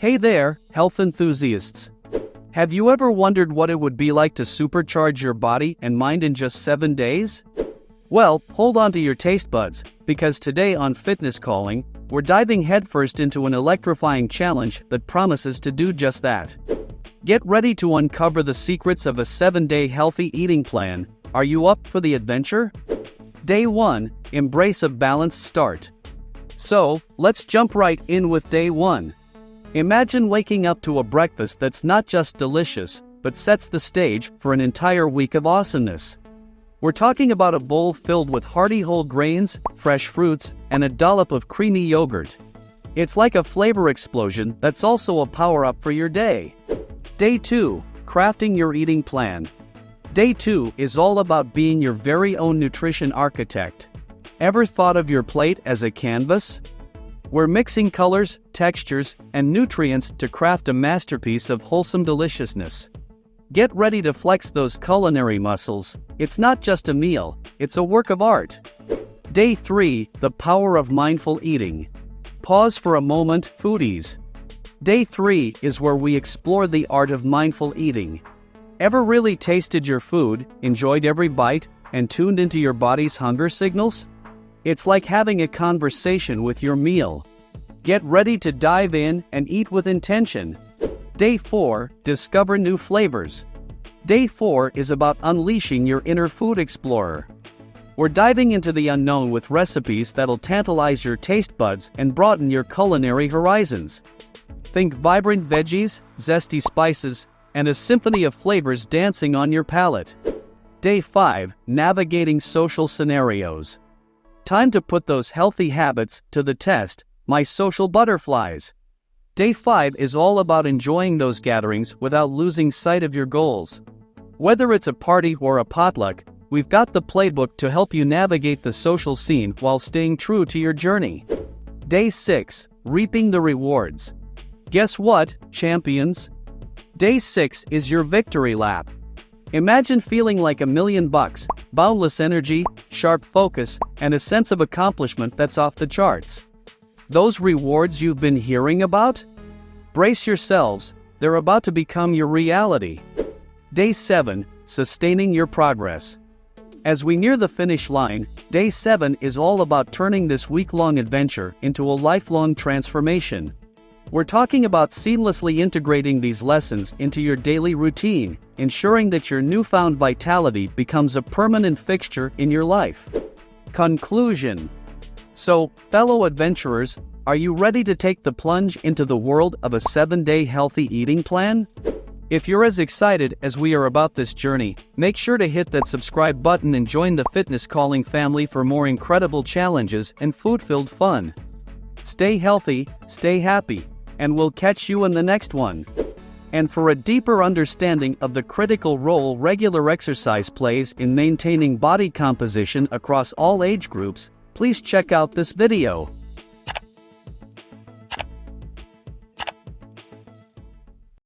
Hey there, health enthusiasts. Have you ever wondered what it would be like to supercharge your body and mind in just 7 days? Well, hold on to your taste buds, because today on Fitness Calling, we're diving headfirst into an electrifying challenge that promises to do just that. Get ready to uncover the secrets of a 7-day healthy eating plan. Are you up for the adventure? Day 1, embrace a balanced start. So, let's jump right in with day 1. Imagine waking up to a breakfast that's not just delicious, but sets the stage for an entire week of awesomeness. We're talking about a bowl filled with hearty whole grains, fresh fruits, and a dollop of creamy yogurt. It's like a flavor explosion that's also a power-up for your day. Day 2, crafting your eating plan. Day 2 is all about being your very own nutrition architect. Ever thought of your plate as a canvas? We're mixing colors, textures, and nutrients to craft a masterpiece of wholesome deliciousness. Get ready to flex those culinary muscles. It's not just a meal, it's a work of art. Day 3, the power of mindful eating. Pause for a moment, foodies. Day 3 is where we explore the art of mindful eating. Ever really tasted your food, enjoyed every bite, and tuned into your body's hunger signals? It's like having a conversation with your meal. Get ready to dive in and eat with intention. Day 4, discover new flavors. Day 4 is about unleashing your inner food explorer. We're diving into the unknown with recipes that'll tantalize your taste buds and broaden your culinary horizons. Think vibrant veggies, zesty spices, and a symphony of flavors dancing on your palate. Day 5, navigating social scenarios. Time to put those healthy habits to the test, my social butterflies. Day 5 is all about enjoying those gatherings without losing sight of your goals. Whether it's a party or a potluck, we've got the playbook to help you navigate the social scene while staying true to your journey. Day 6, reaping the rewards. Guess what, champions? Day 6 is your victory lap. Imagine feeling like $1 million, boundless energy, sharp focus, and a sense of accomplishment that's off the charts. Those rewards you've been hearing about? Brace yourselves, they're about to become your reality. Day 7, sustaining your progress. As we near the finish line, Day 7 is all about turning this week-long adventure into a lifelong transformation. We're talking about seamlessly integrating these lessons into your daily routine, ensuring that your newfound vitality becomes a permanent fixture in your life. Conclusion. So, fellow adventurers, are you ready to take the plunge into the world of a 7-day healthy eating plan? If you're as excited as we are about this journey, make sure to hit that subscribe button and join the Fitness Calling family for more incredible challenges and food-filled fun. Stay healthy, stay happy, and we'll catch you in the next one. And for a deeper understanding of the critical role regular exercise plays in maintaining body composition across all age groups, please check out this video.